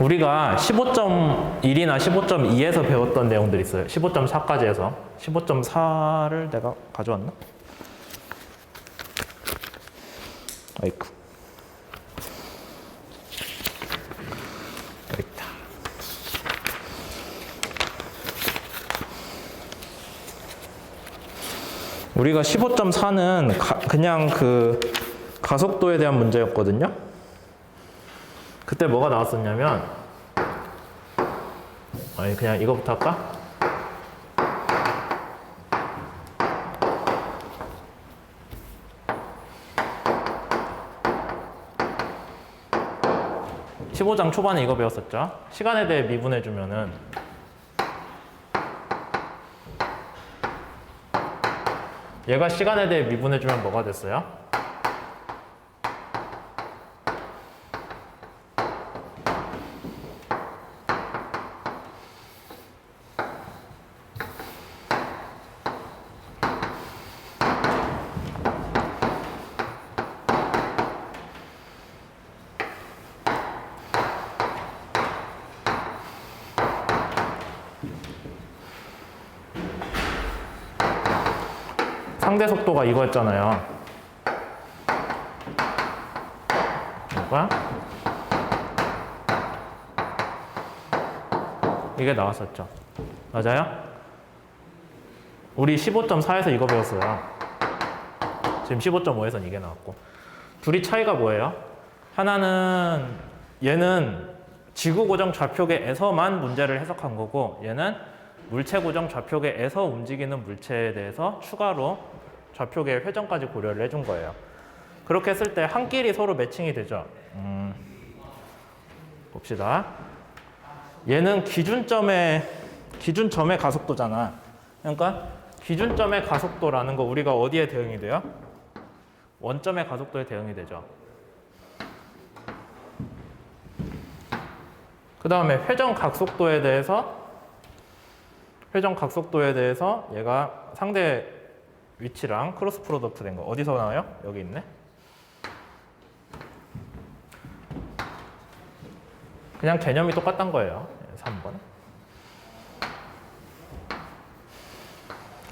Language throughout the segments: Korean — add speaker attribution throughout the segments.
Speaker 1: 우리가 15.1이나 15.2에서 배웠던 내용들이 있어요. 15.4까지 해서. 15.4를 내가 가져왔나? 아이쿠. 여기 있다. 우리가 15.4는 그냥 그 가속도에 대한 문제였거든요. 그때 뭐가 나왔었냐면, 아니 그냥 이거부터 할까? (15장) 초반에 이거 배웠었죠. 시간에 대해 미분해주면은 얘가 시간에 대해 미분해주면 뭐가 됐어요? 상대 속도가 이거였잖아요. 뭐야? 이게 나왔었죠. 맞아요? 우리 15.4에서 이거 배웠어요. 지금 15.5에서는 이게 나왔고. 둘이 차이가 뭐예요? 하나는 얘는 지구 고정 좌표계에서만 문제를 해석한 거고, 얘는 물체 고정 좌표계에서 움직이는 물체에 대해서 추가로 좌표계의 회전까지 고려를 해준 거예요. 그렇게 했을 때 한 끼리 서로 매칭이 되죠. 봅시다. 얘는 기준점의 가속도잖아. 그러니까 기준점의 가속도라는 거 우리가 어디에 대응이 돼요? 원점의 가속도에 대응이 되죠. 그 다음에 회전 각속도에 대해서 얘가 상대 위치랑 크로스 프로덕트 된 거 어디서 나와요? 여기 있네. 그냥 개념이 똑같단 거예요. 3번.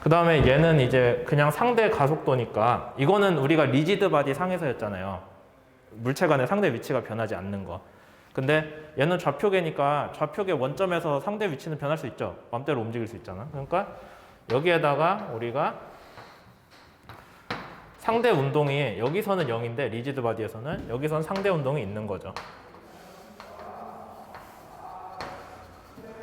Speaker 1: 그 다음에 얘는 이제 그냥 상대 가속도니까, 이거는 우리가 리지드 바디 상에서였잖아요. 물체 간의 상대 위치가 변하지 않는 거. 근데 얘는 좌표계니까 좌표계 원점에서 상대 위치는 변할 수 있죠. 마음대로 움직일 수 있잖아. 그러니까 여기에다가 우리가 상대 운동이 여기서는 0인데 리지드 바디에서는 여기서는 상대 운동이 있는 거죠.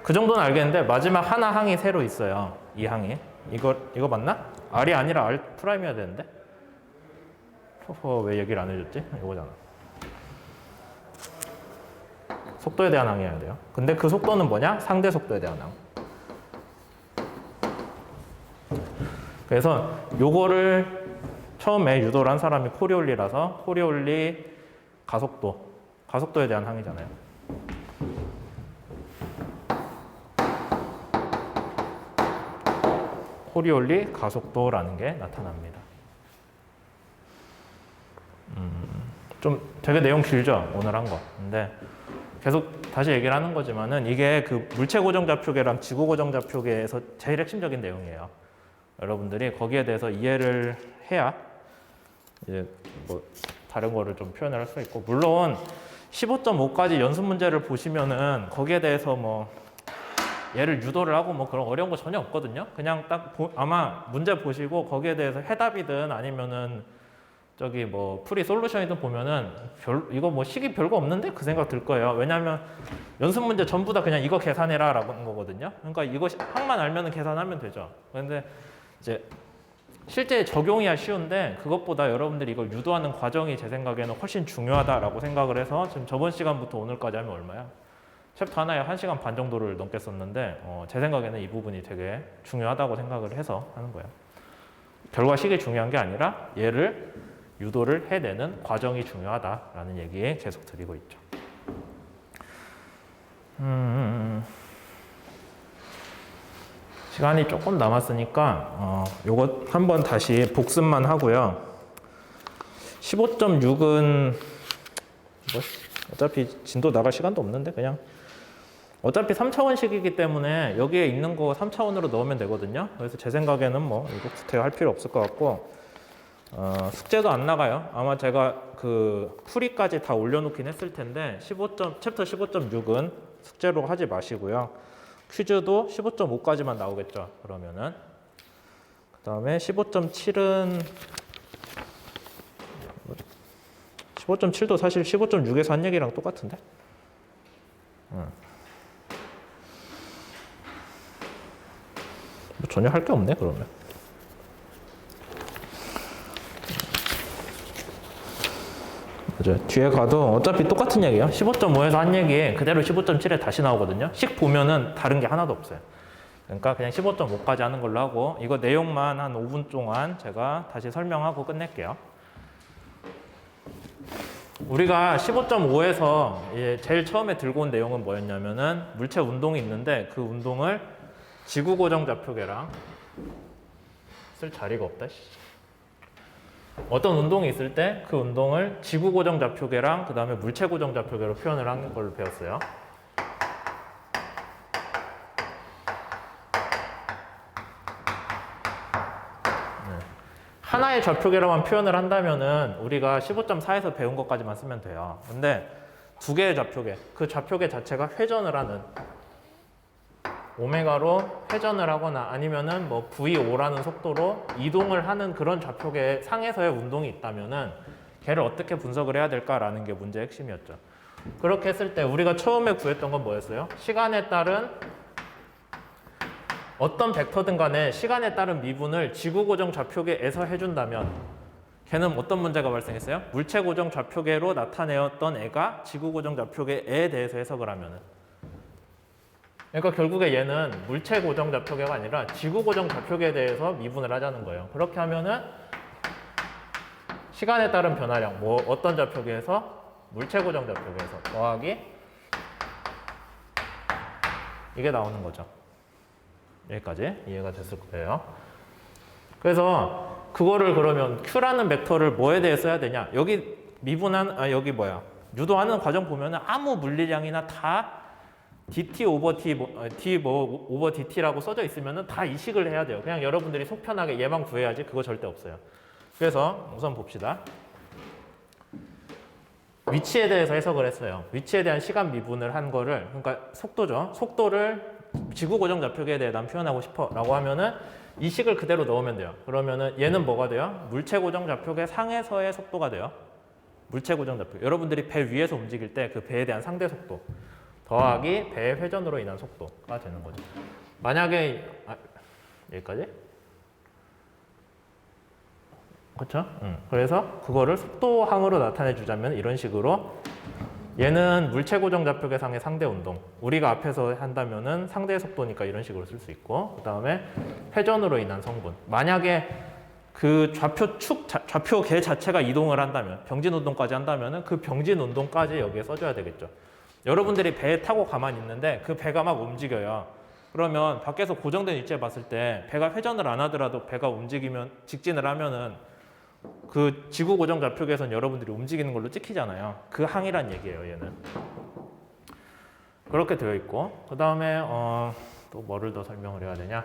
Speaker 1: 그 정도는 알겠는데 마지막 하나 항이 새로 있어요. 이 항이. 이거 맞나? R이 아니라 R 프라임이어야 되는데. 왜 얘기를 안 해줬지? 이거잖아. 속도에 대한 항이어야 돼요. 근데 그 속도는 뭐냐? 상대 속도에 대한 항. 그래서 요거를 처음에 유도를 한 사람이 코리올리라서 코리올리 가속도에 대한 항이잖아요. 코리올리 가속도라는 게 나타납니다. 좀 되게 내용 길죠? 오늘 한 거. 근데 계속 다시 얘기를 하는 거지만은 이게 그 물체 고정 좌표계랑 지구 고정 좌표계에서 제일 핵심적인 내용이에요. 여러분들이 거기에 대해서 이해를 해야 이제 뭐 다른 거를 좀 표현을 할 수 있고, 물론 15.5까지 연습 문제를 보시면은 거기에 대해서 뭐 얘를 유도를 하고 뭐 그런 어려운 거 전혀 없거든요. 그냥 딱 아마 문제 보시고 거기에 대해서 해답이든 아니면은 저기 뭐 프리 솔루션이든 보면은 이거 뭐 식이 별거 없는데 그 생각 들 거예요. 왜냐하면 연습 문제 전부 다 그냥 이거 계산해라 라고 한 거거든요. 그러니까 이거 항만 알면은 계산하면 되죠. 그런데 이제 실제 적용이야 쉬운데 그것보다 여러분들이 이걸 유도하는 과정이 제 생각에는 훨씬 중요하다라고 생각을 해서 지금 저번 시간부터 오늘까지 하면 얼마야? 챕터 하나에 1시간 반 정도를 넘게 썼는데 제 생각에는 이 부분이 되게 중요하다고 생각을 해서 하는 거예요. 결과식이 중요한 게 아니라 얘를 유도를 해내는 과정이 중요하다라는 얘기 계속 드리고 있죠. 시간이 조금 남았으니까 요거 한번 다시 복습만 하고요. 15.6은 어차피 진도 나갈 시간도 없는데 그냥 어차피 3차원식이기 때문에 여기에 있는 거 3차원으로 넣으면 되거든요. 그래서 제 생각에는 뭐 이거 구태 할 필요 없을 것 같고 숙제도 안 나가요. 아마 제가 그 풀이까지 다 올려놓긴 했을 텐데 챕터 15.6은 숙제로 하지 마시고요. 퀴즈도 15.5까지만 나오겠죠. 그러면은 그 다음에 15.7은 15.7도 사실 15.6에서 한 얘기랑 똑같은데. 뭐 전혀 할 게 없네 그러면. 맞아요. 뒤에 가도 어차피 똑같은 얘기예요. 15.5에서 한 얘기 그대로 15.7에 다시 나오거든요. 식 보면은 다른 게 하나도 없어요. 그러니까 그냥 15.5까지 하는 걸로 하고 이거 내용만 한 5분 동안 제가 다시 설명하고 끝낼게요. 우리가 15.5에서 제일 처음에 들고 온 내용은 뭐였냐면은 물체 운동이 있는데 그 운동을 지구 고정 좌표계랑 쓸 자리가 없다. 어떤 운동이 있을 때 그 운동을 지구 고정 좌표계랑 그 다음에 물체 고정 좌표계로 표현을 하는 걸로 배웠어요. 하나의 좌표계로만 표현을 한다면은 우리가 15.4에서 배운 것까지만 쓰면 돼요. 근데 두 개의 좌표계, 그 좌표계 자체가 회전을 하는 오메가로 회전을 하거나 아니면은 뭐 V5라는 속도로 이동을 하는 그런 좌표계 상에서의 운동이 있다면은 걔를 어떻게 분석을 해야 될까라는 게 문제의 핵심이었죠. 그렇게 했을 때 우리가 처음에 구했던 건 뭐였어요? 시간에 따른 어떤 벡터든 간에 시간에 따른 미분을 지구 고정 좌표계에서 해준다면 걔는 어떤 문제가 발생했어요? 물체 고정 좌표계로 나타내었던 애가 지구 고정 좌표계에 대해서 해석을 하면은 그러니까 결국에 얘는 물체 고정 좌표계가 아니라 지구 고정 좌표계에 대해서 미분을 하자는 거예요. 그렇게 하면은 시간에 따른 변화량 뭐 어떤 좌표계에서 물체 고정 좌표계에서 더하기 이게 나오는 거죠. 여기까지 이해가 됐을 거예요. 그래서 그거를 그러면 Q라는 벡터를 뭐에 대해 써야 되냐? 여기 미분한 여기 뭐야? 유도하는 과정 보면은 아무 물리량이나 다 dt 오버 t 오버 dt라고 써져 있으면은 다 이식을 해야 돼요. 그냥 여러분들이 속 편하게 얘만 구해야지 그거 절대 없어요. 그래서 우선 봅시다. 위치에 대해서 해석을 했어요. 위치에 대한 시간 미분을 한 거를 그러니까 속도죠. 속도를 지구 고정 좌표계에 대해 난 표현하고 싶어 라고 하면은 이 식을 그대로 넣으면 돼요. 그러면은 얘는 뭐가 돼요? 물체 고정 좌표계 상에서의 속도가 돼요. 물체 고정 좌표. 여러분들이 배 위에서 움직일 때 그 배에 대한 상대 속도 더하기 배의 회전으로 인한 속도가 되는 거죠. 만약에 여기까지? 그렇죠? 그래서 그거를 속도항으로 나타내 주자면 이런 식으로 얘는 물체 고정 좌표계상의 상대 운동. 우리가 앞에서 한다면은 상대 속도니까 이런 식으로 쓸 수 있고, 그 다음에 회전으로 인한 성분. 만약에 그 좌표계 자체가 이동을 한다면, 병진 운동까지 한다면은 그 병진 운동까지 여기에 써줘야 되겠죠. 여러분들이 배에 타고 가만히 있는데 그 배가 막 움직여요. 그러면 밖에서 고정된 위치에 봤을 때 배가 회전을 안 하더라도 배가 움직이면 직진을 하면은 그 지구 고정 좌표계에서는 여러분들이 움직이는 걸로 찍히잖아요. 그 항이란 얘기예요, 얘는. 그렇게 되어 있고, 그 다음에 또 뭐를 더 설명을 해야 되냐?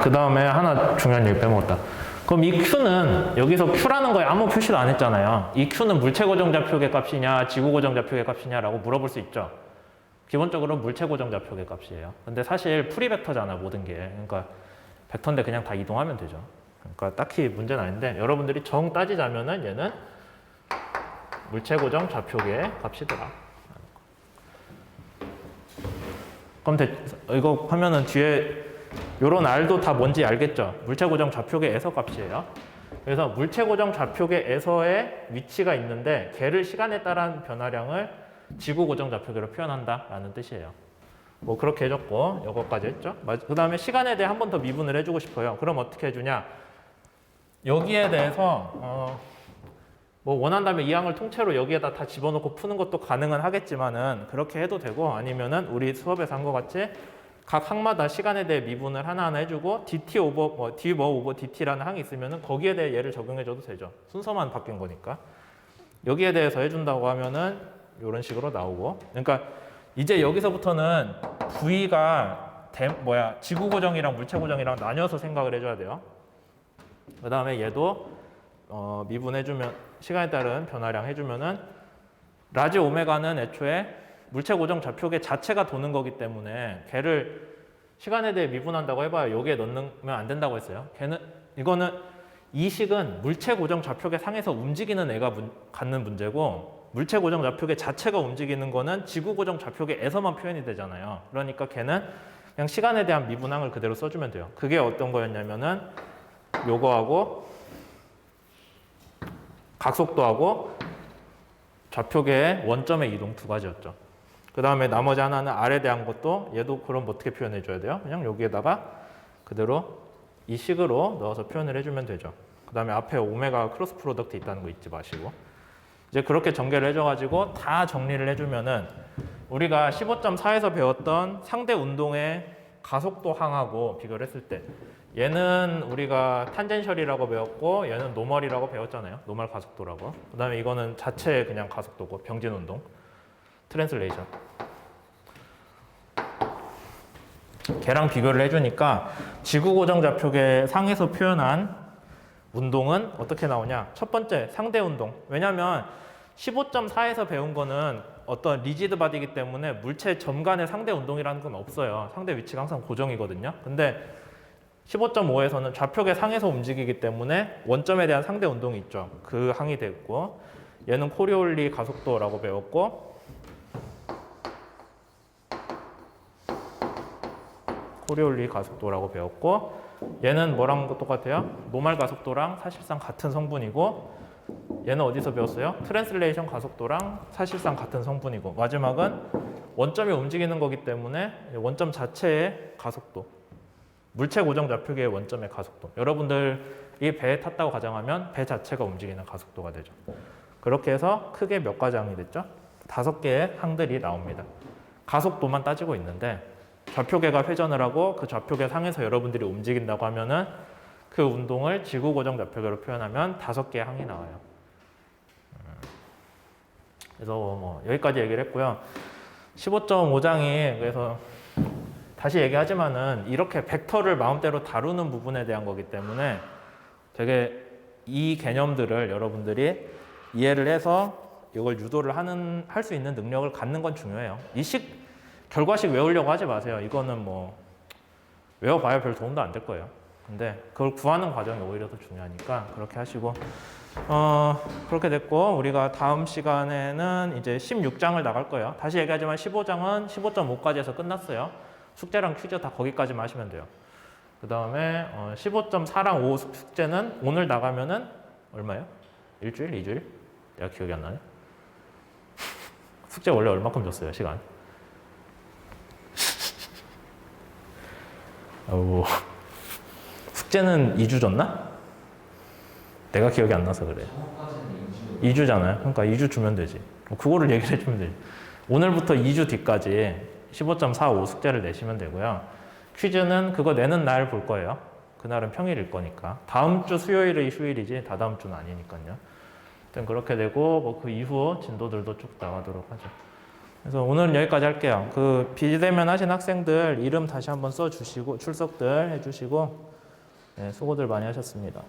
Speaker 1: 그 다음에 하나 중요한 얘기 빼먹었다. 그럼 이 Q는 여기서 Q라는 거에 아무 표시도 안 했잖아요. 이 Q는 물체 고정 좌표계 값이냐 지구 고정 좌표계 값이냐라고 물어볼 수 있죠. 기본적으로 물체 고정 좌표계 값이에요. 근데 사실 프리 벡터잖아 모든 게. 그러니까 벡터인데 그냥 다 이동하면 되죠. 그러니까 딱히 문제는 아닌데 여러분들이 정 따지자면은 얘는 물체 고정 좌표계 값이더라. 그럼 이거 하면은 뒤에 요런 R도 다 뭔지 알겠죠? 물체 고정 좌표계에서 값이에요. 그래서 물체 고정 좌표계에서의 위치가 있는데 걔를 시간에 따른 변화량을 지구 고정 좌표계로 표현한다라는 뜻이에요. 뭐 그렇게 해줬고 요거까지 했죠. 그 다음에 시간에 대해 한 번 더 미분을 해주고 싶어요. 그럼 어떻게 해주냐? 여기에 대해서 뭐 원한다면 이 항을 통째로 여기에다 다 집어넣고 푸는 것도 가능은 하겠지만은 그렇게 해도 되고 아니면은 우리 수업에서 한 것 같이 각 항마다 시간에 대해 미분을 하나하나 해주고 dt 오버 뭐 d 뭐 오버 dt라는 항이 있으면은 거기에 대해 얘를 적용해줘도 되죠. 순서만 바뀐 거니까. 여기에 대해서 해준다고 하면은 이런 식으로 나오고. 그러니까 이제 여기서부터는 V가 지구 고정이랑 물체 고정이랑 나뉘어서 생각을 해줘야 돼요. 그 다음에 얘도 미분해주면 시간에 따른 변화량 해주면은 라지 오메가는 애초에 물체 고정 좌표계 자체가 도는 거기 때문에 걔를 시간에 대해 미분한다고 해봐요. 여기에 넣으면 안 된다고 했어요. 이거는 이 식은 물체 고정 좌표계 상에서 움직이는 애가 갖는 문제고 물체 고정 좌표계 자체가 움직이는 거는 지구 고정 좌표계에서만 표현이 되잖아요. 그러니까 걔는 그냥 시간에 대한 미분항을 그대로 써주면 돼요. 그게 어떤 거였냐면은 요거하고 각속도하고 좌표계의 원점의 이동 두 가지였죠. 그 다음에 나머지 하나는 R에 대한 것도 얘도 그럼 어떻게 표현해 줘야 돼요? 그냥 여기에다가 그대로 이 식으로 넣어서 표현을 해주면 되죠. 그 다음에 앞에 오메가 크로스 프로덕트 있다는 거 잊지 마시고 이제 그렇게 전개를 해줘가지고 다 정리를 해주면은 우리가 15.4에서 배웠던 상대 운동의 가속도 항하고 비교를 했을 때 얘는 우리가 탄젠셜이라고 배웠고 얘는 노멀이라고 배웠잖아요. 노멀 가속도라고. 그 다음에 이거는 자체 그냥 가속도고 병진 운동. 트랜슬레이션. 걔랑 비교를 해주니까 지구 고정 좌표계 상에서 표현한 운동은 어떻게 나오냐? 첫 번째 상대 운동. 왜냐하면 15.4에서 배운 거는 어떤 리지드 바디이기 때문에 물체 점 간의 상대 운동이라는 건 없어요. 상대 위치가 항상 고정이거든요. 근데 15.5에서는 좌표계 상에서 움직이기 때문에 원점에 대한 상대 운동이 있죠. 그 항이 됐고 얘는 코리올리 가속도라고 배웠고 코리올리 가속도라고 배웠고 얘는 뭐랑 똑같아요? 노멀 가속도랑 사실상 같은 성분이고 얘는 어디서 배웠어요? 트랜슬레이션 가속도랑 사실상 같은 성분이고 마지막은 원점이 움직이는 거기 때문에 원점 자체의 가속도 물체 고정 좌표계의 원점의 가속도 여러분들이 배에 탔다고 가정하면 배 자체가 움직이는 가속도가 되죠. 그렇게 해서 크게 몇 가지 항이 됐죠? 5개의 항들이 나옵니다. 가속도만 따지고 있는데 좌표계가 회전을 하고 그 좌표계 상에서 여러분들이 움직인다고 하면은 그 운동을 지구 고정 좌표계로 표현하면 5개의 항이 나와요. 그래서 뭐 여기까지 얘기를 했고요. 15.5장이 그래서 다시 얘기하지만은 이렇게 벡터를 마음대로 다루는 부분에 대한 거기 때문에 되게 이 개념들을 여러분들이 이해를 해서 이걸 유도를 할 수 있는 능력을 갖는 건 중요해요. 이 결과식 외우려고 하지 마세요. 이거는 뭐 외워봐야 별 도움도 안 될 거예요. 근데 그걸 구하는 과정이 오히려 더 중요하니까 그렇게 하시고 그렇게 됐고 우리가 다음 시간에는 이제 16장을 나갈 거예요. 다시 얘기하지만 15장은 15.5까지 해서 끝났어요. 숙제랑 퀴즈 다 거기까지만 하시면 돼요. 그 다음에 15.4랑 5 숙제는 오늘 나가면은 얼마예요? 일주일? 2주일? 내가 기억이 안 나네. 숙제 원래 얼마큼 줬어요? 시간? 숙제는 2주 줬나? 내가 기억이 안 나서 그래. 2주잖아요. 그러니까 2주 주면 되지. 그거를 얘기를 해주면 되지. 오늘부터 2주 뒤까지 15.45 숙제를 내시면 되고요. 퀴즈는 그거 내는 날 볼 거예요. 그날은 평일일 거니까. 다음 주 수요일이 휴일이지 다다음 주는 아니니까요. 하여튼 그렇게 되고 뭐 그 이후 진도들도 쭉 나가도록 하죠. 그래서 오늘은 여기까지 할게요. 그 비대면 하신 학생들 이름 다시 한번 써주시고 출석들 해주시고 네, 수고들 많이 하셨습니다.